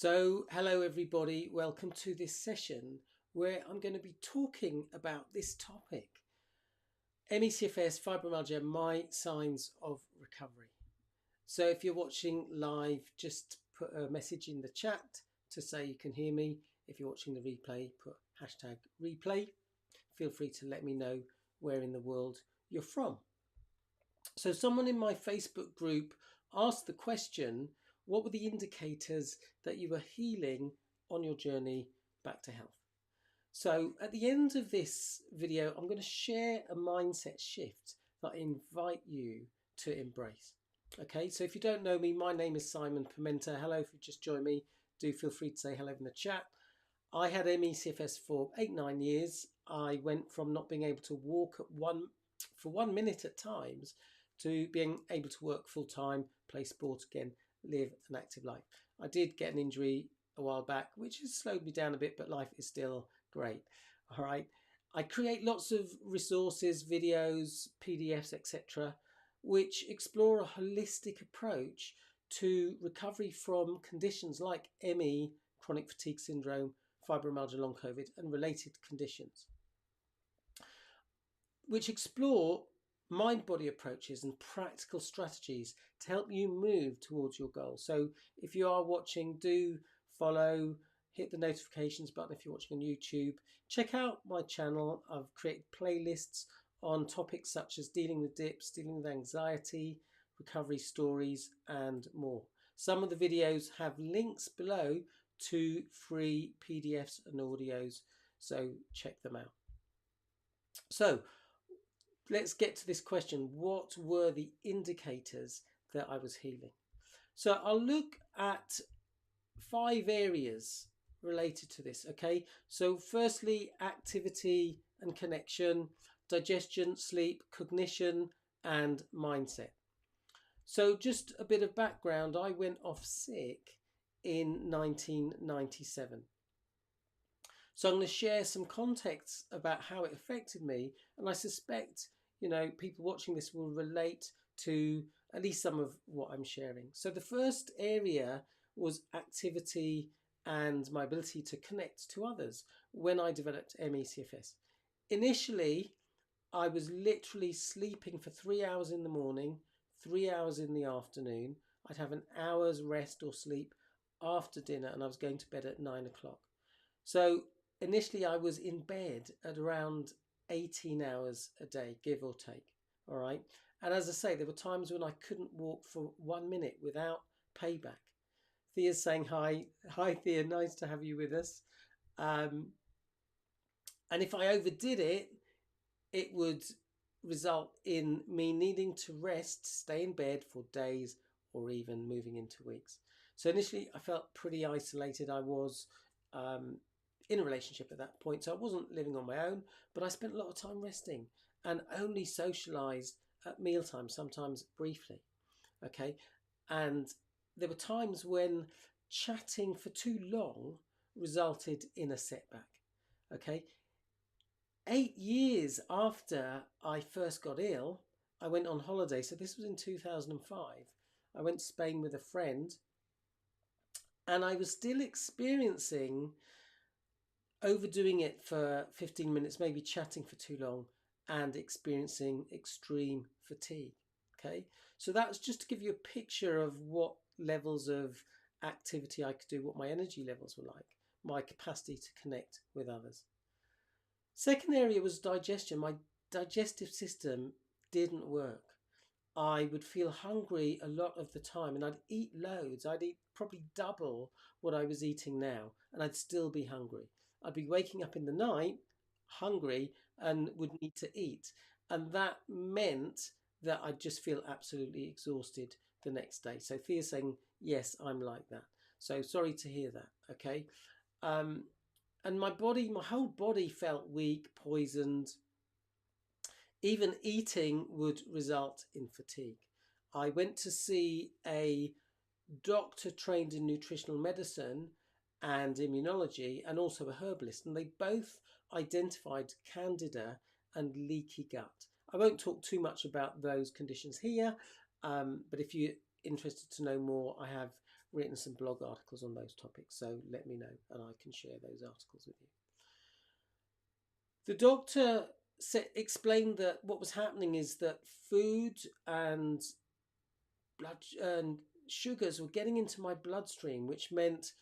So, hello everybody, welcome to this session where I'm going to be talking about this topic, CFS Fibromyalgia, my signs of recovery. So if you're watching live, just put a message in the chat to say you can hear me. If you're watching the replay, put hashtag replay. Feel free to let me know where in the world you're from. So someone in my Facebook group asked the question, what were the indicators that you were healing on your journey back to health? So at the end of this video, I'm going to share a mindset shift that I invite you to embrace. Okay, so if you don't know me, my name is Simon Pimenta. Hello, if you just joined me, do feel free to say hello in the chat. I had CFS for 8-9 years. I went from not being able to walk for 1 minute at times to being able to work full-time, play sport again, live an active life. I did get an injury a while back, which has slowed me down a bit, but life is still great. All right. I create lots of resources, videos, PDFs, etc., which explore a holistic approach to recovery from conditions like ME, chronic fatigue syndrome, fibromyalgia, long COVID, and related conditions, which explore mind-body approaches and practical strategies to help you move towards your goal. So if you are watching, do follow, hit the notifications button if you're watching on YouTube. Check out my channel. I've created playlists on topics such as dealing with dips, dealing with anxiety, recovery stories, and more. Some of the videos have links below to free PDFs and audios, so check them out. So let's get to this question. What were the indicators that I was healing? So I'll look at 5 areas related to this. Okay, so firstly, activity and connection, digestion, sleep, cognition, and mindset. So just a bit of background, I went off sick in 1997. So I'm going to share some context about how it affected me, and I suspect, you know, people watching this will relate to at least some of what I'm sharing. So the first area was activity and my ability to connect to others when I developed ME/CFS. Initially, I was literally sleeping for 3 hours in the morning, 3 hours in the afternoon. I'd have an hour's rest or sleep after dinner, and I was going to bed at 9 o'clock. So initially I was in bed at around 18 hours a day, give or take. All right. And as I say, there were times when I couldn't walk for 1 minute without payback. Thea's saying hi. Hi, Thea. Nice to have you with us. And if I overdid it, it would result in me needing to rest, stay in bed for days or even moving into weeks. So initially I felt pretty isolated. I was in a relationship at that point, so I wasn't living on my own, but I spent a lot of time resting and only socialized at mealtime, sometimes briefly. Okay, and there were times when chatting for too long resulted in a setback. Okay, 8 years after I first got ill, I went on holiday. So this was in 2005. I went to Spain with a friend, and I was still experiencing overdoing it for 15 minutes, maybe chatting for too long, and experiencing extreme fatigue. Okay, so that's just to give you a picture of what levels of activity I could do, what my energy levels were like, my capacity to connect with others. Second area was digestion. My digestive system didn't work. I would feel hungry a lot of the time, and I'd eat loads. I'd eat probably double what I was eating now, and I'd still be hungry. I'd be waking up in the night hungry and would need to eat. And that meant that I'd just feel absolutely exhausted the next day. So Thea's saying, yes, I'm like that. So sorry to hear that, okay? And my whole body felt weak, poisoned. Even eating would result in fatigue. I went to see a doctor trained in nutritional medicine and immunology, and also a herbalist, and they both identified candida and leaky gut. I won't talk too much about those conditions here, but if you're interested to know more, I have written some blog articles on those topics, so let me know and I can share those articles with you. The doctor explained that what was happening is that food and blood and sugars were getting into my bloodstream, which meant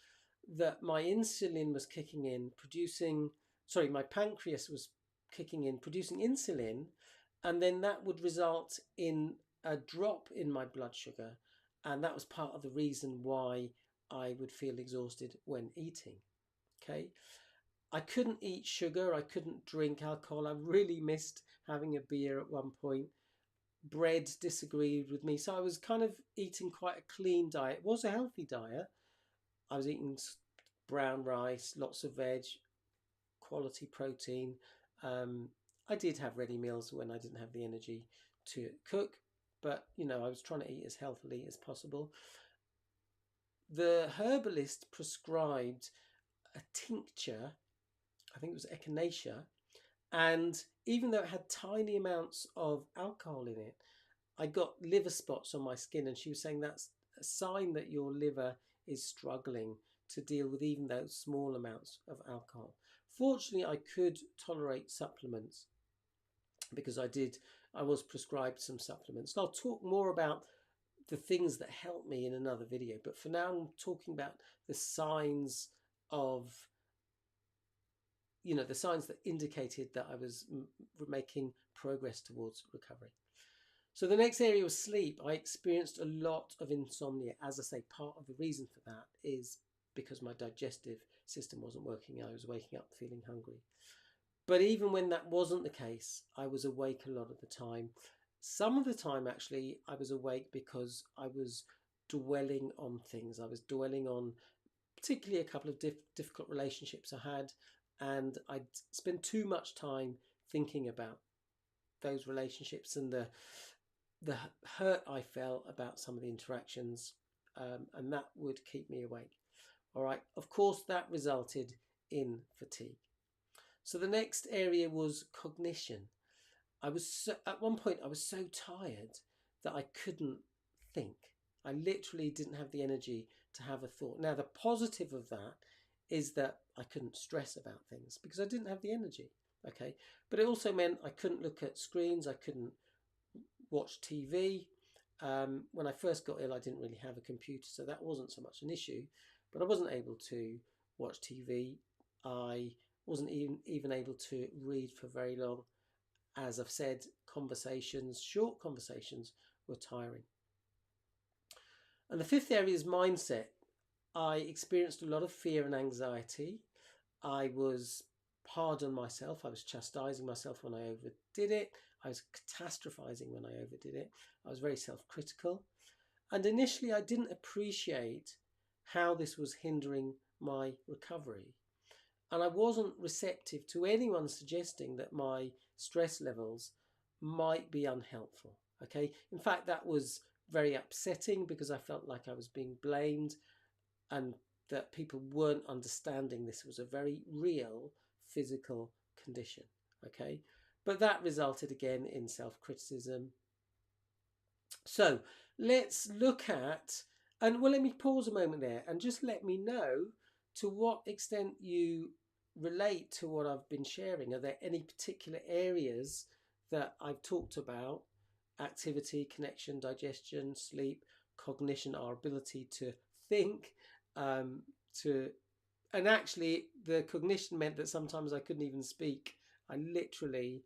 that my insulin was kicking in, my pancreas was kicking in, producing insulin, and then that would result in a drop in my blood sugar, and that was part of the reason why I would feel exhausted when eating. Okay, I couldn't eat sugar, I couldn't drink alcohol. I really missed having a beer at one point. Bread disagreed with me, so I was kind of eating quite a clean diet. It was a healthy diet. I was eating brown rice, lots of veg, quality protein. I did have ready meals when I didn't have the energy to cook, but I was trying to eat as healthily as possible. The herbalist prescribed a tincture, I think it was echinacea, and even though it had tiny amounts of alcohol in it, I got liver spots on my skin, and she was saying that's a sign that your liver is struggling to deal with even those small amounts of alcohol. Fortunately, I could tolerate supplements because I was prescribed some supplements. And I'll talk more about the things that helped me in another video. But for now, I'm talking about the signs the signs that indicated that I was making progress towards recovery. So the next area was sleep. I experienced a lot of insomnia. As I say, part of the reason for that is because my digestive system wasn't working. I was waking up feeling hungry. But even when that wasn't the case, I was awake a lot of the time. Some of the time, actually, I was awake because I was dwelling on things. I was dwelling on particularly a couple of difficult relationships I had, and I'd spend too much time thinking about those relationships and the hurt I felt about some of the interactions, and that would keep me awake. All right, of course, that resulted in fatigue. So the next area was cognition. At one point I was so tired that I couldn't think. I literally didn't have the energy to have a thought. Now, the positive of that is that I couldn't stress about things because I didn't have the energy. Okay, but it also meant I couldn't look at screens. I couldn't watch TV. When I first got ill, I didn't really have a computer, so that wasn't so much an issue. But I wasn't able to watch TV. I wasn't even able to read for very long. As I've said, short conversations were tiring. And the fifth area is mindset. I experienced a lot of fear and anxiety. I was hard on myself. I was chastising myself when I overdid it. I was catastrophizing when I overdid it. I was very self-critical. And initially, I didn't appreciate how this was hindering my recovery. And I wasn't receptive to anyone suggesting that my stress levels might be unhelpful. Okay. In fact, that was very upsetting because I felt like I was being blamed and that people weren't understanding this was a very real physical condition. Okay. But that resulted again in self-criticism. So let's look at, and well, let me pause a moment there and just let me know to what extent you relate to what I've been sharing. Are there any particular areas that I've talked about? Activity, connection, digestion, sleep, cognition, our ability to think, and actually the cognition meant that sometimes I couldn't even speak. I literally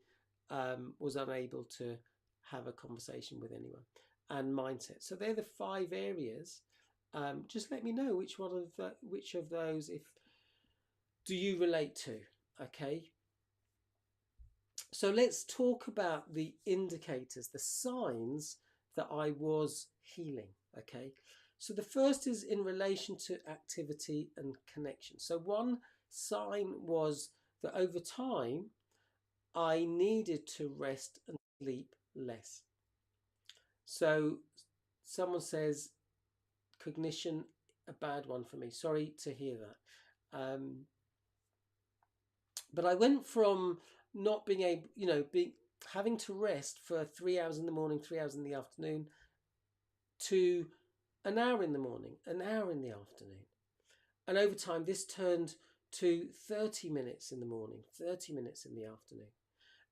was unable to have a conversation with anyone. And mindset. So they're the 5 areas. Just let me know which of those do you relate to. Okay. So let's talk about the indicators, the signs that I was healing. Okay. So the first is in relation to activity and connection. So one sign was that over time I needed to rest and sleep less. So someone says cognition, a bad one for me. Sorry to hear that. But I went from not being able, having to rest for 3 hours in the morning, 3 hours in the afternoon, to an hour in the morning, an hour in the afternoon. And over time, this turned to 30 minutes in the morning, 30 minutes in the afternoon.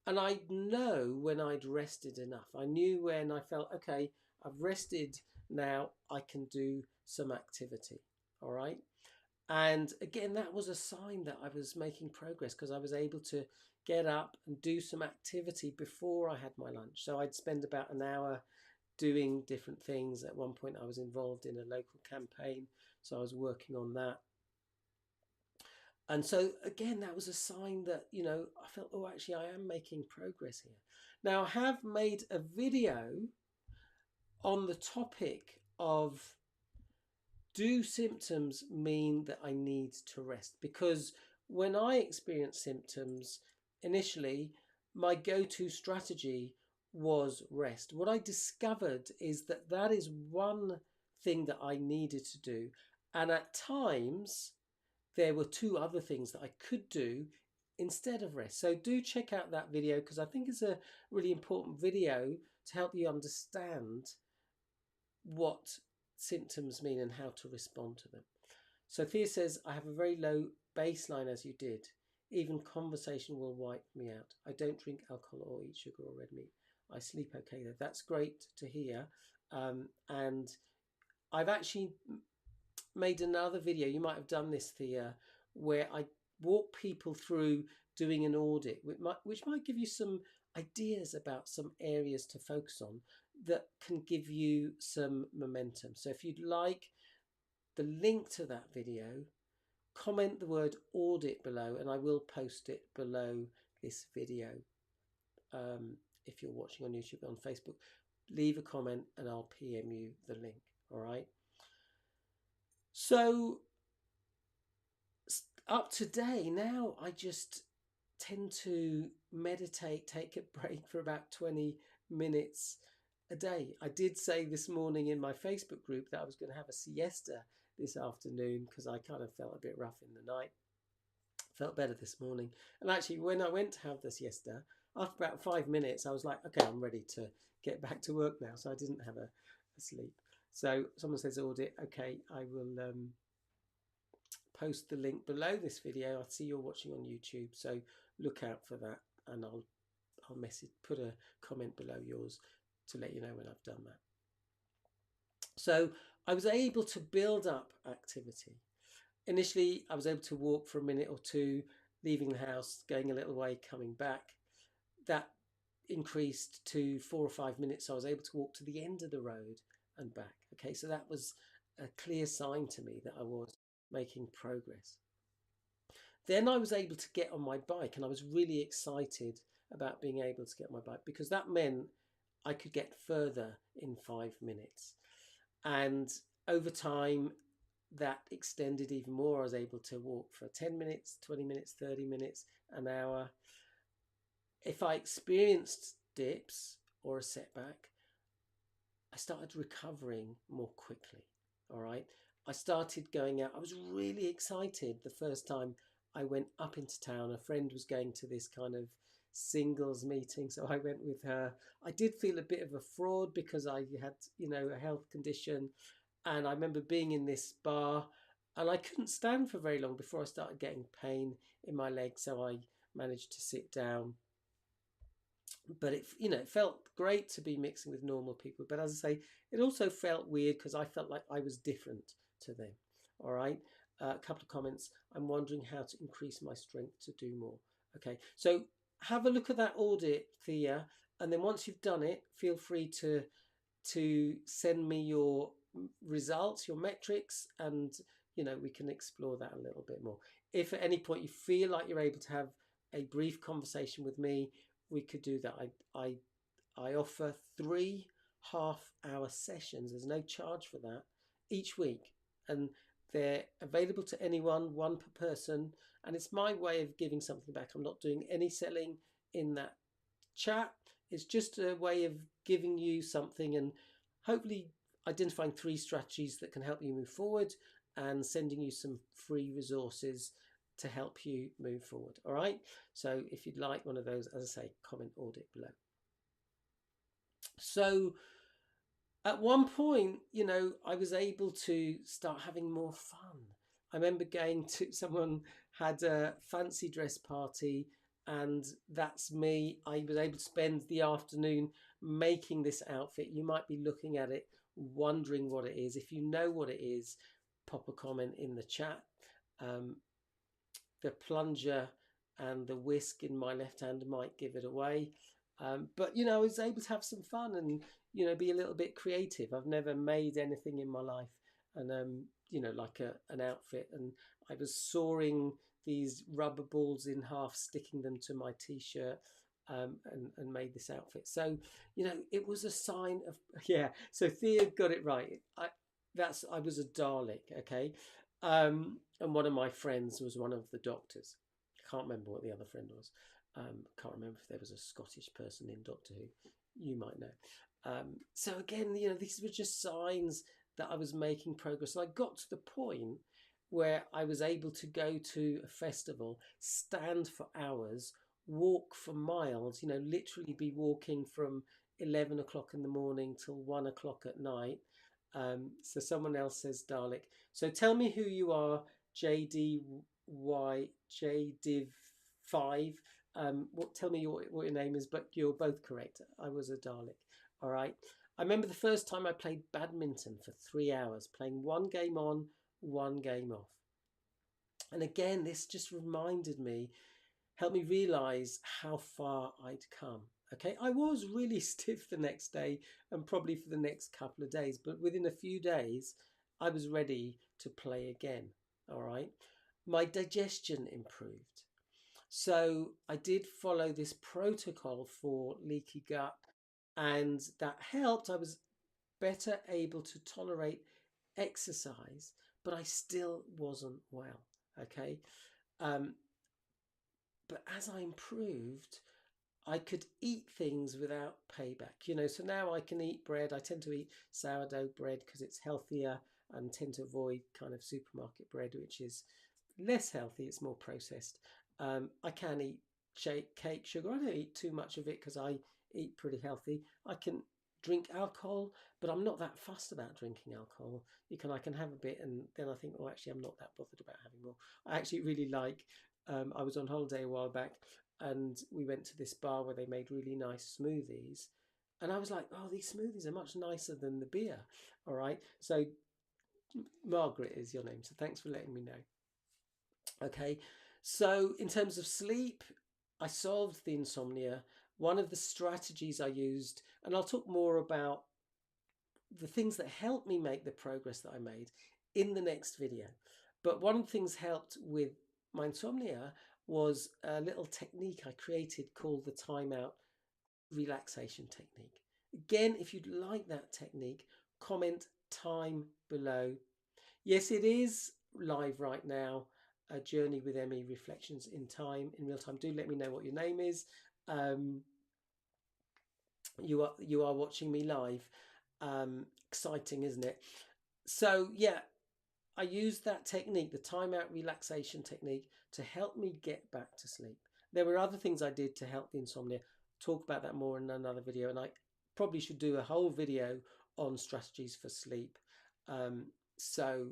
And I'd know when I'd rested enough. I knew when I felt, okay, I've rested now, I can do some activity. All right. And again, that was a sign that I was making progress, because I was able to get up and do some activity before I had my lunch. So I'd spend about an hour doing different things. At one point, I was involved in a local campaign, so I was working on that. And so again, that was a sign that, you know, I felt, oh, actually, I am making progress here. Now, I have made a video on the topic of, do symptoms mean that I need to rest? Because when I experienced symptoms, initially, my go-to strategy was rest. What I discovered is that that is one thing that I needed to do. And at times, there were two other things that I could do instead of rest. So do check out that video, because I think it's a really important video to help you understand what symptoms mean and how to respond to them. Sophia says, I have a very low baseline as you did. Even conversation will wipe me out. I don't drink alcohol or eat sugar or red meat. I sleep okay though. That's great to hear. And I've actually made another video, you might have done this, Thea, where I walk people through doing an audit, which might give you some ideas about some areas to focus on that can give you some momentum. So if you'd like the link to that video, comment the word audit below, and I will post it below this video. If you're watching on YouTube or on Facebook, leave a comment and I'll PM you the link. All right. So up to today now, I just tend to meditate, take a break for about 20 minutes a day. I did say this morning in my Facebook group that I was going to have a siesta this afternoon, because I kind of felt a bit rough in the night. Felt better this morning. And actually, when I went to have the siesta, after about 5 minutes, I was like, okay, I'm ready to get back to work now. So I didn't have a sleep. So someone says audit. Okay, I will post the link below this video. I see you're watching on YouTube, so look out for that, and I'll put a comment below yours to let you know when I've done that. So I was able to build up activity. Initially, I was able to walk for a minute or two, leaving the house, going a little way, coming back. That increased to 4 or 5 minutes. So I was able to walk to the end of the road and back. Okay, so that was a clear sign to me that I was making progress. Then I was able to get on my bike, and I was really excited about being able to get on my bike, because that meant I could get further in 5 minutes. And over time, that extended even more. I was able to walk for 10 minutes, 20 minutes, 30 minutes, an hour. If I experienced dips or a setback, I started recovering more quickly. All right. I started going out. I was really excited the first time I went up into town. A friend was going to this kind of singles meeting, so I went with her. I did feel a bit of a fraud because I had, you know, a health condition, and I remember being in this bar, and I couldn't stand for very long before I started getting pain in my legs, so I managed to sit down. But it, you know, it felt great to be mixing with normal people. But as I say, it also felt weird because I felt like I was different to them. All right. A couple of comments. I'm wondering how to increase my strength to do more. Okay. So have a look at that audit, Thea. And then once you've done it, feel free to send me your results, your metrics, and, you know, we can explore that a little bit more. If at any point you feel like you're able to have a brief conversation with me, we could do that. I offer 3 half-hour sessions. There's no charge for that each week, and they're available to anyone, one per person, and it's my way of giving something back. I'm not doing any selling in that chat. It's just a way of giving you something and hopefully identifying 3 strategies that can help you move forward and sending you some free resources to help you move forward. All right. So if you'd like one of those, as I say, comment audit below. So At one point, you know, I was able to start having more fun. I remember going to someone had a fancy dress party, and that's me. I was able to spend the afternoon making this outfit. You might be looking at it, wondering what it is. If you know what it is, pop a comment in the chat. Um, the plunger and the whisk in my left hand might give it away. But, you know, I was able to have some fun and, you know, be a little bit creative. I've never made anything in my life. And, you know, like an outfit. And I was sawing these rubber balls in half, sticking them to my t-shirt. And made this outfit. So, you know, it was a sign of, yeah. So Thea got it right. I was a Dalek, okay? And one of my friends was one of the doctors. I can't remember what the other friend was. Can't remember if there was a Scottish person in Doctor Who. You might know. So again, you know, these were just signs that I was making progress. And I got to the point where I was able to go to a festival, stand for hours, walk for miles, you know, literally be walking from 11 o'clock in the morning till 1 o'clock at night. So someone else says Dalek. So tell me who you are, JDiv5. Tell me what your name is, but you're both correct. I was a Dalek. All right. I remember the first time I played badminton for 3 hours, playing one game on, one game off. And again, this just reminded me, helped me realize how far I'd come. Okay, I was really stiff the next day and probably for the next couple of days, but within a few days, I was ready to play again. All right, my digestion improved. So I did follow this protocol for leaky gut, and that helped. I was better able to tolerate exercise, but I still wasn't well. Okay. Um, but as I improved, I could eat things without payback, you know. So now I can eat bread. I tend to eat sourdough bread because it's healthier, and tend to avoid kind of supermarket bread, which is less healthy. It's more processed. I can eat cake, sugar. I don't eat too much of it because I eat pretty healthy. I can drink alcohol, but I'm not that fussed about drinking alcohol. I can have a bit, and then I think, oh, actually, I'm not that bothered about having more. I actually really like. I was on holiday a while back, and we went to this bar where they made really nice smoothies, and I was like, oh, these smoothies are much nicer than the beer. All right, so Margaret is your name, so thanks for letting me know. Okay, so in terms of sleep, I solved the insomnia. One of the strategies I used, and I'll talk more about the things that helped me make the progress that I made in the next video, but one of the things helped with my insomnia was a little technique I created called the timeout relaxation technique. Again, if you'd like that technique, comment time below. Yes, it is live right now. A Journey with Emmy, Reflections in Time, in real time. Do let me know what your name is. You are watching me live. Exciting, isn't it? So yeah, I used that technique, the timeout relaxation technique, to help me get back to sleep. There were other things I did to help the insomnia. Talk about that more in another video, and I probably should do a whole video on strategies for sleep. So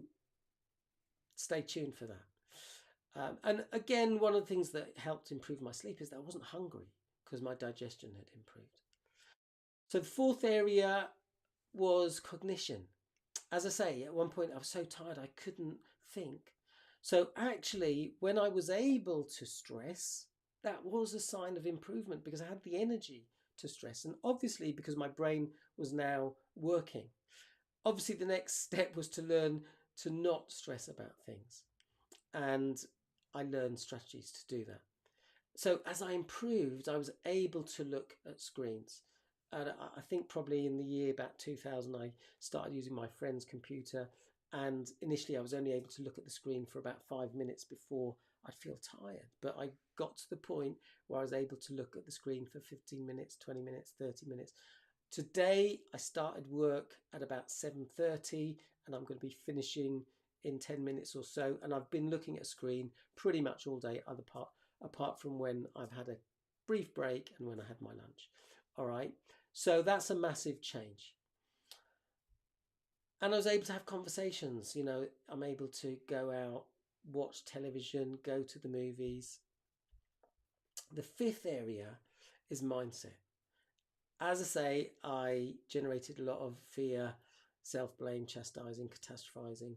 stay tuned for that. And again, one of the things that helped improve my sleep is that I wasn't hungry because my digestion had improved. So the fourth area was cognition. As I say, at one point I was so tired I couldn't think. So actually, when I was able to stress, that was a sign of improvement because I had the energy to stress. And obviously, because my brain was now working. Obviously, the next step was to learn to not stress about things. And I learned strategies to do that. So as I improved, I was able to look at screens. And I think probably in the year about 2000, I started using my friend's computer. And initially, I was only able to look at the screen for about 5 minutes before I'd feel tired. But I got to the point where I was able to look at the screen for 15 minutes, 20 minutes, 30 minutes. Today, I started work at about 7:30, and I'm going to be finishing in 10 minutes or so. And I've been looking at a screen pretty much all day, apart from when I've had a brief break and when I had my lunch. All right. So that's a massive change. And I was able to have conversations. You know, I'm able to go out, watch television, go to the movies. The fifth area is mindset. As I say, I generated a lot of fear, self-blame, chastising, catastrophizing.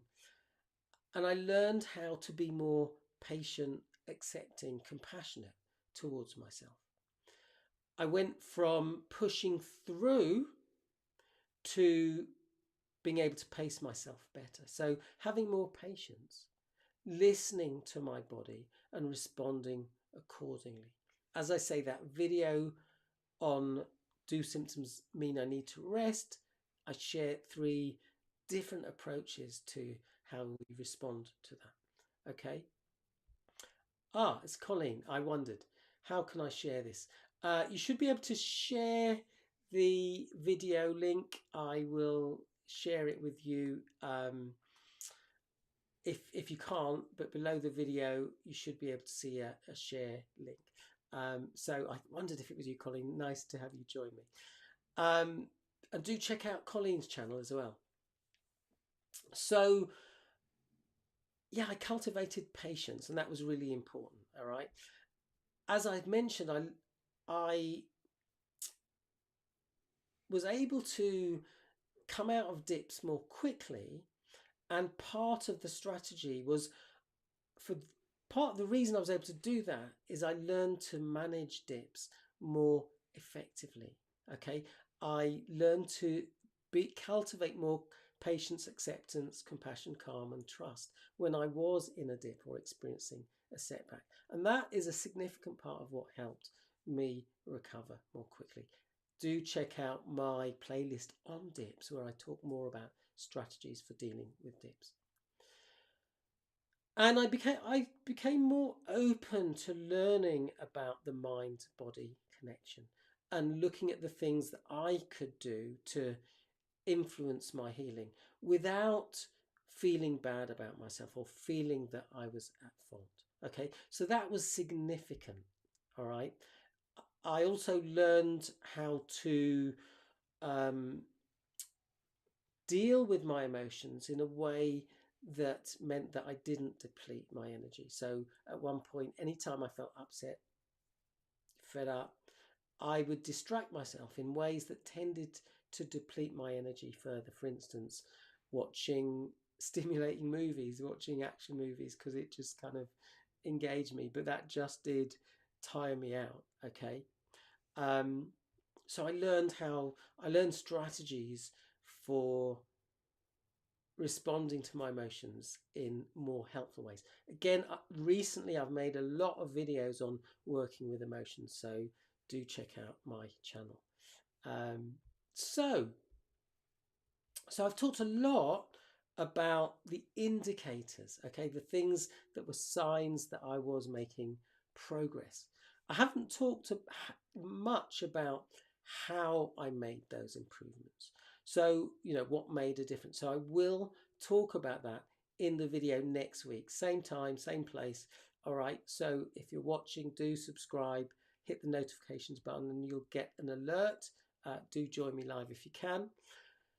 And I learned how to be more patient, accepting, compassionate towards myself. I went from pushing through to being able to pace myself better. So having more patience, listening to my body and responding accordingly. As I say, that video on do symptoms mean I need to rest, I share 3 different approaches to how we respond to that. Okay. It's Colleen. I wondered, how can I share this? You should be able to share the video link. I will share it with you. If you can't, but below the video, you should be able to see a share link. So I wondered if it was you, Colleen. Nice to have you join me. And do check out Colleen's channel as well. So yeah, I cultivated patience, and that was really important. All right. As I've mentioned, I was able to come out of dips more quickly, and part of the strategy was part of the reason I was able to do that is I learned to manage dips more effectively. Okay, I learned to cultivate more patience, acceptance, compassion, calm, and trust when I was in a dip or experiencing a setback. And that is a significant part of what helped me recover more quickly. Do check out my playlist on dips where I talk more about strategies for dealing with dips. And I became more open to learning about the mind-body connection and looking at the things that I could do to influence my healing without feeling bad about myself or feeling that I was at fault. Okay, so that was significant. All right. I also learned how to deal with my emotions in a way that meant that I didn't deplete my energy. So at one point, anytime I felt upset, fed up, I would distract myself in ways that tended to deplete my energy further. For instance, watching stimulating movies, watching action movies, because it just kind of engaged me, but that just did tire me out. Okay. So I learned strategies for responding to my emotions in more helpful ways. Again, recently I've made a lot of videos on working with emotions, so do check out my channel. So I've talked a lot about the indicators, okay, the things that were signs that I was making progress. I haven't talked much about how I made those improvements. So, you know, what made a difference. So I will talk about that in the video next week. Same time, same place. All right. So if you're watching, do subscribe, hit the notifications button and you'll get an alert. Do join me live if you can.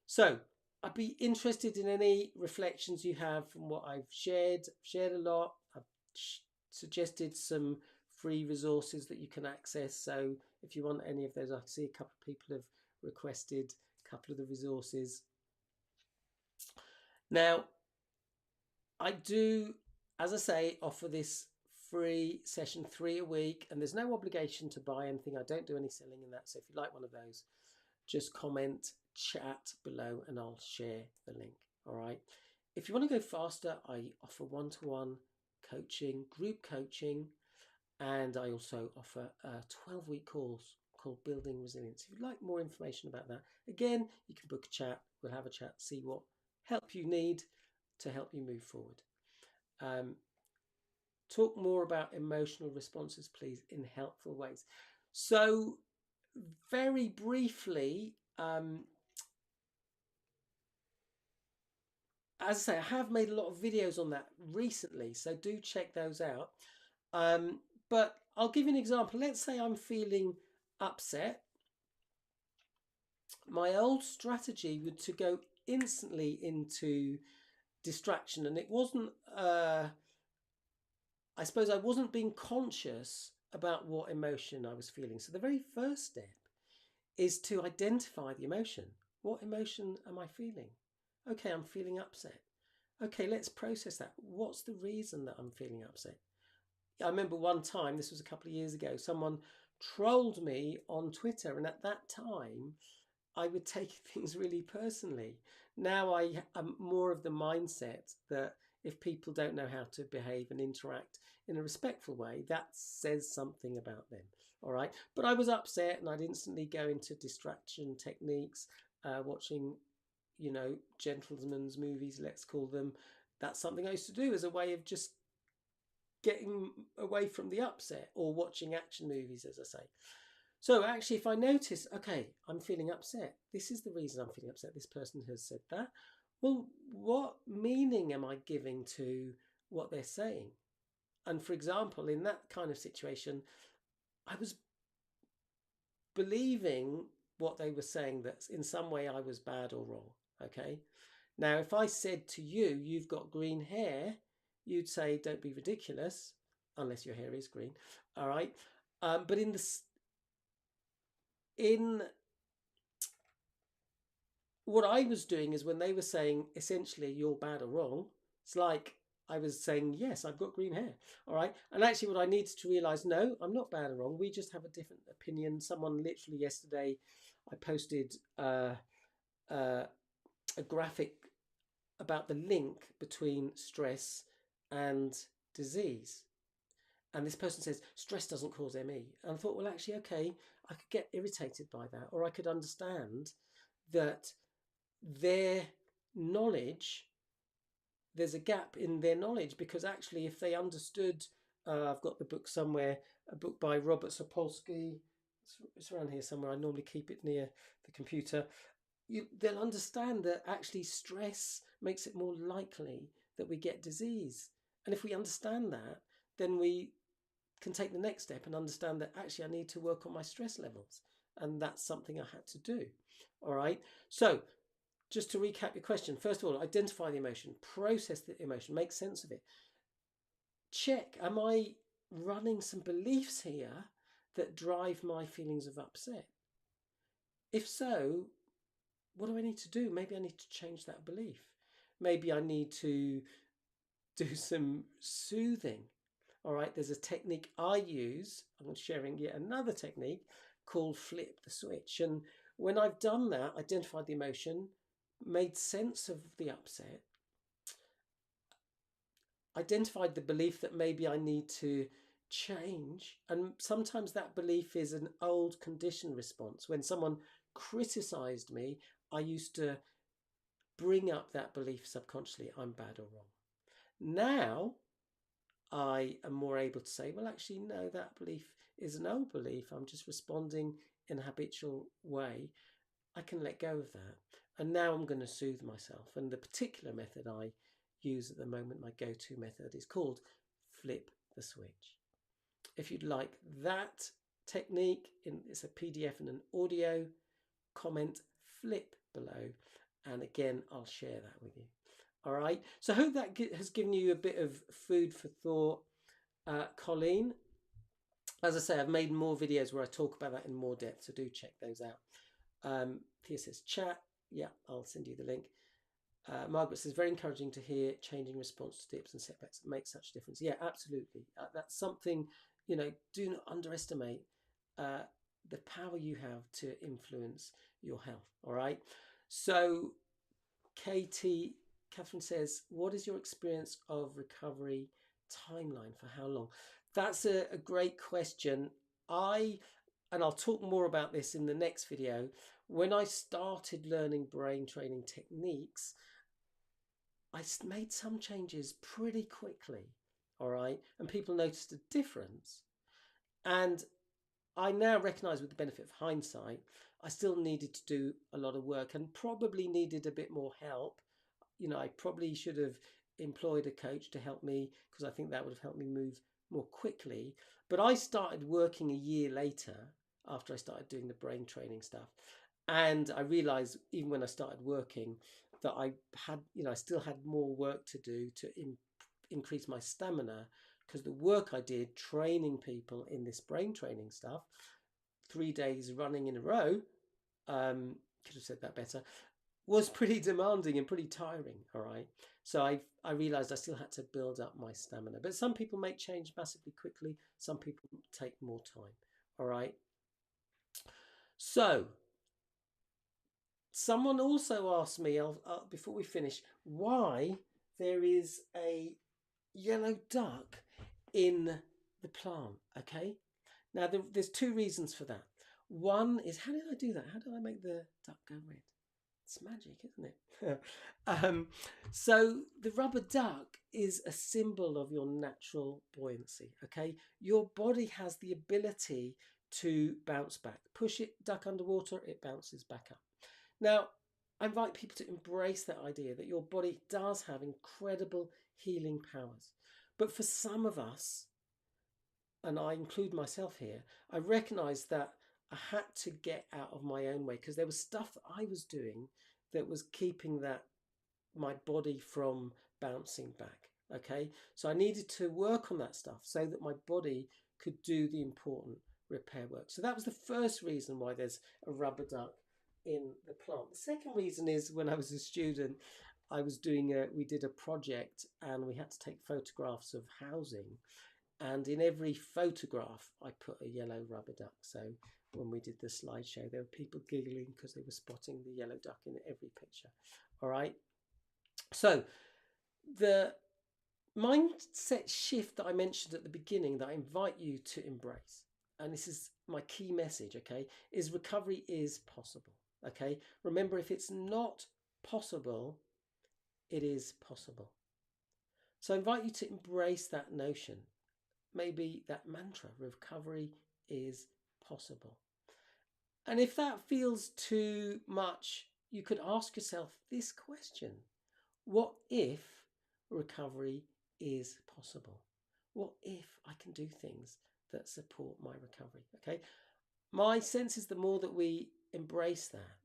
So I'd be interested in any reflections you have from what I've shared. I've shared a lot. I've suggested some free resources that you can access. So if you want any of those, I see a couple of people have requested a couple of the resources. Now, I do, as I say, offer this free session 3 a week, and there's no obligation to buy anything. I don't do any selling in that. So if you like one of those, just comment, chat below, and I'll share the link. All right. If you want to go faster, I offer one-to-one coaching, group coaching, and I also offer a 12-week course called Building Resilience. If you'd like more information about that, again, you can book a chat. We'll have a chat, see what help you need to help you move forward. Talk more about emotional responses, please, in helpful ways. So very briefly, as I say, I have made a lot of videos on that recently, so do check those out. But I'll give you an example. Let's say I'm feeling upset. My old strategy would to go instantly into distraction, and it wasn't, I suppose I wasn't being conscious about what emotion I was feeling. So the very first step is to identify the emotion. What emotion am I feeling? Okay, I'm feeling upset. Okay, let's process that. What's the reason that I'm feeling upset? I remember one time, this was a couple of years ago, someone trolled me on Twitter, and at that time I would take things really personally. Now I am more of the mindset that if people don't know how to behave and interact in a respectful way, that says something about them. All right. But I was upset, and I'd instantly go into distraction techniques, watching, gentlemen's movies, let's call them. That's something I used to do as a way of just getting away from the upset, or watching action movies, as I say. So actually, if I notice, okay, I'm feeling upset, this is the reason I'm feeling upset, this person has said that, well, what meaning am I giving to what they're saying? And for example, in that kind of situation, I was believing what they were saying, that in some way I was bad or wrong. Okay. Now, if I said to you, you've got green hair, you'd say, don't be ridiculous, unless your hair is green. All right. But in what I was doing is, when they were saying essentially you're bad or wrong, it's like I was saying, yes, I've got green hair. All right. And actually what I needed to realize, no, I'm not bad or wrong. We just have a different opinion. Someone literally yesterday, I posted a graphic about the link between stress and disease. And this person says, stress doesn't cause ME. And I thought, well, actually, okay, I could get irritated by that, or I could understand that their knowledge, there's a gap in their knowledge, because actually if they understood, I've got the book somewhere, a book by Robert Sapolsky, it's around here somewhere, I normally keep it near the computer. They'll understand that actually stress makes it more likely that we get disease. And if we understand that, then we can take the next step and understand that actually I need to work on my stress levels. And that's something I had to do. All right. So just to recap your question, first of all, identify the emotion, process the emotion, make sense of it. Check, am I running some beliefs here that drive my feelings of upset? If so, what do I need to do? Maybe I need to change that belief. Maybe I need to do some soothing. All right, there's a technique I use. I'm sharing yet another technique called flip the switch. And when I've done that, identified the emotion, made sense of the upset, identified the belief that maybe I need to change. And sometimes that belief is an old conditioned response. When someone criticized me, I used to bring up that belief subconsciously, I'm bad or wrong. Now I am more able to say, well, actually, no, that belief is an old belief. I'm just responding in a habitual way. I can let go of that. And now I'm going to soothe myself. And the particular method I use at the moment, my go-to method, is called flip the switch. If you'd like that technique, it's a PDF and an audio, comment flip below. And again, I'll share that with you. All right. So I hope that has given you a bit of food for thought, Colleen. As I say, I've made more videos where I talk about that in more depth, so do check those out. Thea says chat. Yeah, I'll send you the link. Margaret says, very encouraging to hear changing response to dips and setbacks make such a difference. Yeah, absolutely. That's something, do not underestimate the power you have to influence your health. All right. So Catherine says, what is your experience of recovery timeline? For how long? That's a great question. And I'll talk more about this in the next video. When I started learning brain training techniques, I made some changes pretty quickly. All right. And people noticed a difference. And I now recognize, with the benefit of hindsight, I still needed to do a lot of work and probably needed a bit more help. I probably should have employed a coach to help me, because I think that would have helped me move more quickly. But I started working a year later, after I started doing the brain training stuff. And I realized, even when I started working, that I had, I still had more work to do to increase my stamina, because the work I did training people in this brain training stuff, 3 days running in a row, could have said that better, was pretty demanding and pretty tiring. All right. So I realized I still had to build up my stamina. But some people make change massively quickly. Some people take more time. All right. So someone also asked me before we finish why there is a yellow duck in the plant. Okay. Now there's two reasons for that. One is, how did I do that? How did I make the duck go red? It's magic, isn't it? So the rubber duck is a symbol of your natural buoyancy. Okay, your body has the ability to bounce back. Push it, duck underwater, it bounces back up. Now, I invite people to embrace that idea that your body does have incredible healing powers. But for some of us, and I include myself here, I recognize that I had to get out of my own way, because there was stuff that I was doing that was keeping my body from bouncing back. Okay, so I needed to work on that stuff so that my body could do the important repair work. So that was the first reason why there's a rubber duck in the plant. The second reason is, when I was a student, I was we did a project and we had to take photographs of housing. And in every photograph, I put a yellow rubber duck. So when we did the slideshow, there were people giggling because they were spotting the yellow duck in every picture. All right. So the mindset shift that I mentioned at the beginning, that I invite you to embrace, and this is my key message, okay, is recovery is possible. Okay. Remember, if it's not possible, it is possible. So I invite you to embrace that notion. Maybe that mantra, recovery is possible. And if that feels too much, you could ask yourself this question: what if recovery is possible? What if I can do things that support my recovery? Okay. My sense is the more that we embrace that,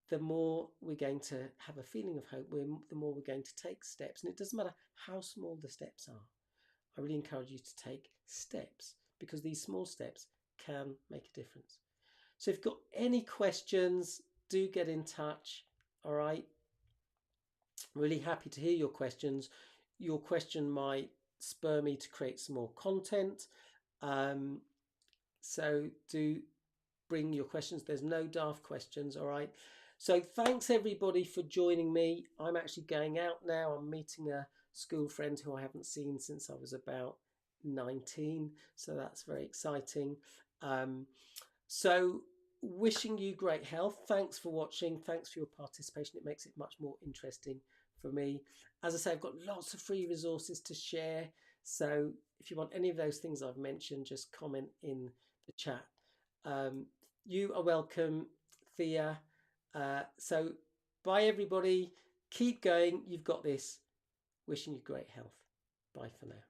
the more we're going to have a feeling of hope, the more we're going to take steps. And it doesn't matter how small the steps are. I really encourage you to take steps, because these small steps can make a difference. So if you've got any questions, do get in touch. All right. Really happy to hear your questions. Your question might spur me to create some more content. So do bring your questions. There's no daft questions. All right. So thanks everybody for joining me. I'm actually going out now. I'm meeting a school friend who I haven't seen since I was about 19. So that's very exciting. So wishing you great health. Thanks for watching. Thanks for your participation. It makes it much more interesting for me. As I say, I've got lots of free resources to share. So if you want any of those things I've mentioned, just comment in the chat. You are welcome, Thea. So bye everybody. Keep going. You've got this. Wishing you great health. Bye for now.